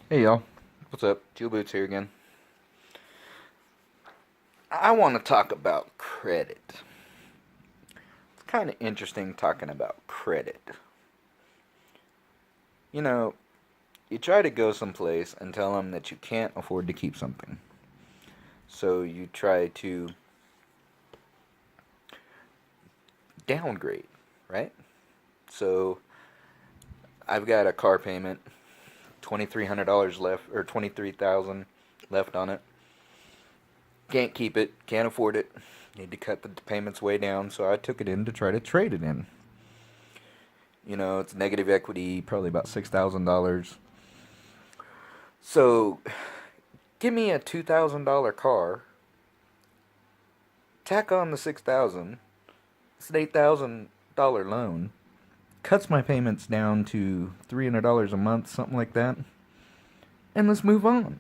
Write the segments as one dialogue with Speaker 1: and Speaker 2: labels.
Speaker 1: Hey y'all, what's up? Teal Boots here again. I want to talk about credit. It's kind of interesting talking about credit. You know, you try to go someplace and tell them that you can't afford to keep something. So you try to downgrade, right? So I've got a car payment, $2,300 left, or 23,000 left on it. Can't keep it, can't afford it. Need to cut the payments way down, so I took it in to try to trade it in. It's negative equity, probably about $6,000. So, give me a $2,000 car, tack on the 6,000. It's an $8,000 loan. Cuts my payments down to $300 a month, something like that. And let's move on.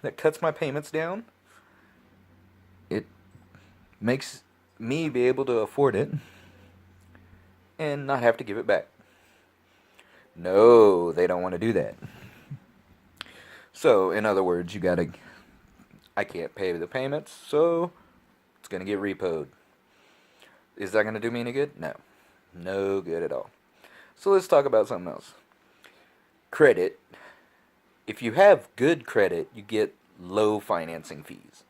Speaker 1: That cuts my payments down. It makes me be able to afford it and not have to give it back. No, they don't want to do that. So, in other words, I can't pay the payments, so it's going to get repoed. Is that going to do me any good? No. No good at all. So let's talk about something else. Credit. If you have good credit, you get low financing fees.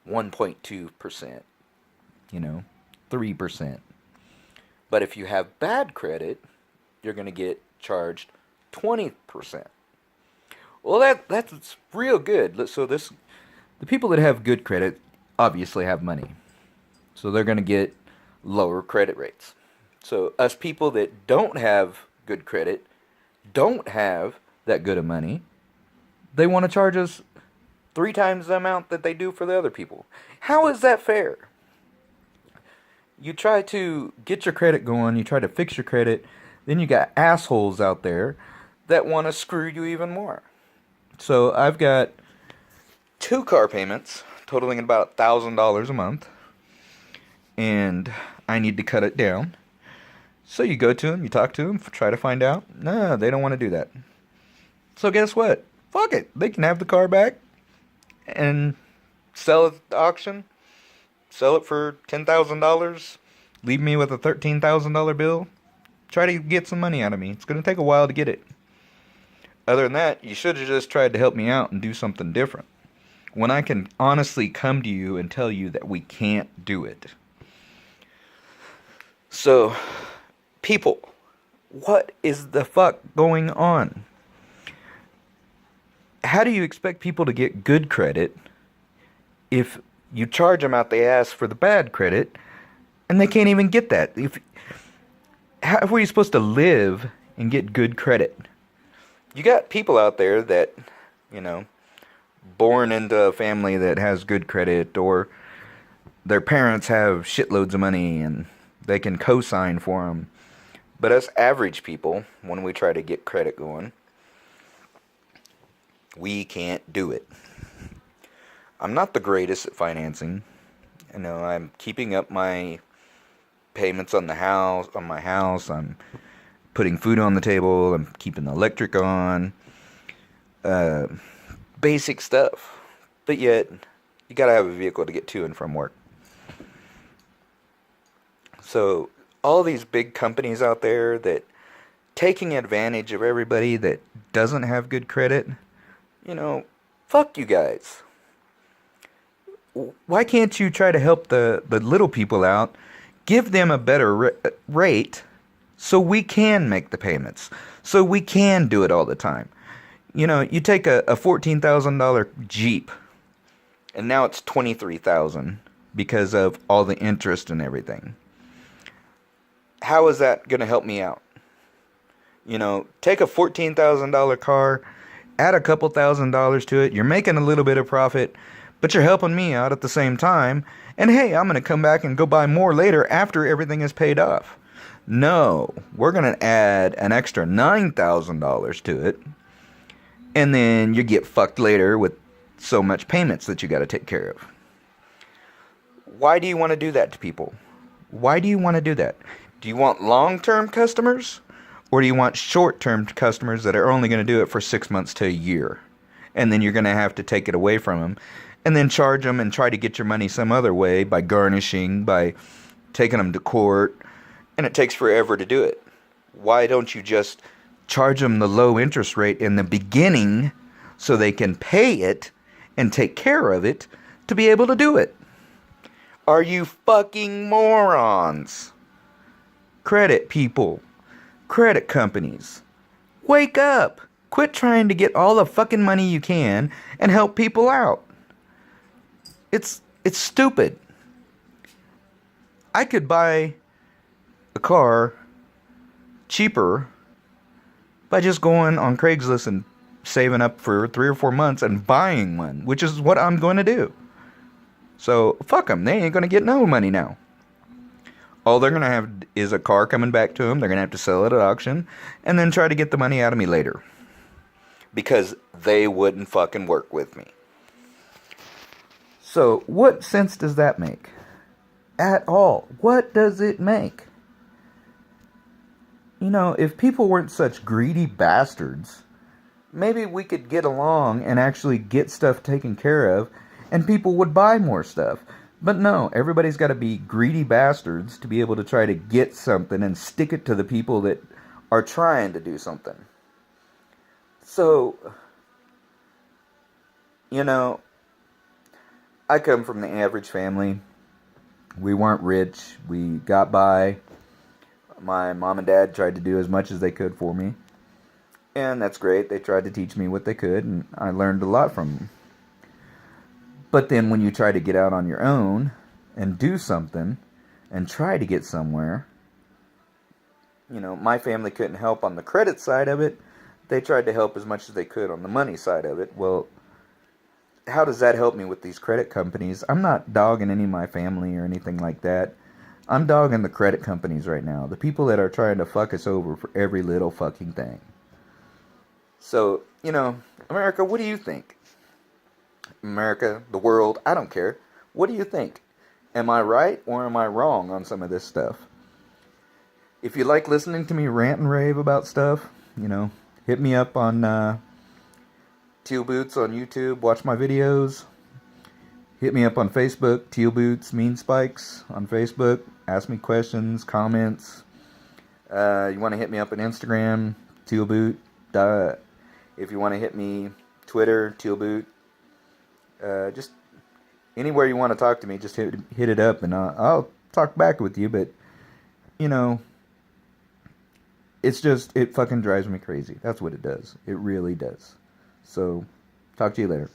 Speaker 1: 1.2%. 3%. But if you have bad credit, you're going to get charged 20%. Well, that's real good. So the people that have good credit obviously have money. So they're going to get lower credit rates. So us people that don't have good credit, don't have that good of money, they want to charge us 3 times the amount that they do for the other people. How is that fair? You try to get your credit going, you try to fix your credit, then you got assholes out there that want to screw you even more. So I've got 2 car payments totaling about $1,000 a month, and I need to cut it down. So you go to them, you talk to them, try to find out. No, they don't want to do that. So guess what? Fuck it. They can have the car back and sell it at the auction. Sell it for $10,000. Leave me with a $13,000 bill. Try to get some money out of me. It's going to take a while to get it. Other than that, you should have just tried to help me out and do something different. When I can honestly come to you and tell you that we can't do it. So, people, what is the fuck going on? How do you expect people to get good credit if you charge them out the ass for the bad credit and they can't even get that? How are you supposed to live and get good credit? You got people out there that, born into a family that has good credit, or their parents have shitloads of money and they can co-sign for them. But us average people, when we try to get credit going, we can't do it. I'm not the greatest at financing. I'm keeping up my payments on my house. I'm putting food on the table. I'm keeping the electric on. Basic stuff. But yet, you gotta have a vehicle to get to and from work. So, all these big companies out there that taking advantage of everybody that doesn't have good credit, fuck you guys. Why can't you try to help the little people out, give them a better rate so we can make the payments, so we can do it all the time? You take a $14,000 Jeep, and now it's $23,000 because of all the interest and everything. How is that going to help me out? Take a $14,000 car, add a couple $1,000s to it, you're making a little bit of profit, but you're helping me out at the same time, and hey, I'm going to come back and go buy more later after everything is paid off. No, we're going to add an extra $9,000 to it, and then you get fucked later with so much payments that you got to take care of. Why do you want to do that to people? Why do you want to do that? Do you want long-term customers? Or do you want short-term customers that are only going to do it for 6 months to a year? And then you're going to have to take it away from them and then charge them and try to get your money some other way by garnishing, by taking them to court. And it takes forever to do it. Why don't you just charge them the low interest rate in the beginning so they can pay it and take care of it to be able to do it? Are you fucking morons? Credit people. Credit companies. Wake up. Quit trying to get all the fucking money you can and help people out. It's stupid. I could buy a car cheaper by just going on Craigslist and saving up for 3 or 4 months and buying one, which is what I'm going to do. So, fuck them. They ain't going to get no money now. All they're going to have is a car coming back to them. They're going to have to sell it at auction and then try to get the money out of me later. Because they wouldn't fucking work with me. So, what sense does that make? At all. What does it make? You know, if people weren't such greedy bastards, maybe we could get along and actually get stuff taken care of, and people would buy more stuff. But no, everybody's got to be greedy bastards to be able to try to get something and stick it to the people that are trying to do something. So, you know, I come from the average family. We weren't rich. We got by. My mom and dad tried to do as much as they could for me. And that's great. They tried to teach me what they could, and I learned a lot from them. But then when you try to get out on your own and do something and try to get somewhere, you know, my family couldn't help on the credit side of it. They tried to help as much as they could on the money side of it. Well, how does that help me with these credit companies? I'm not dogging any of my family or anything like that. I'm dogging the credit companies right now. The people that are trying to fuck us over for every little fucking thing. So, you know, America, what do you think? America, the world, I don't care. What do you think? Am I right or am I wrong on some of this stuff? If you like listening to me rant and rave about stuff, you know, hit me up on Teal Boots on YouTube. Watch my videos. Hit me up on Facebook, Teal Boots Mean Spikes on Facebook. Ask me questions, comments. You want to hit me up on Instagram, Teal Boot. If you want to hit me, Twitter, Teal Boot. Just anywhere you want to talk to me, just hit it up and I'll talk back with you. But, you know, it's just, it fucking drives me crazy. That's what it does. It really does. So, talk to you later.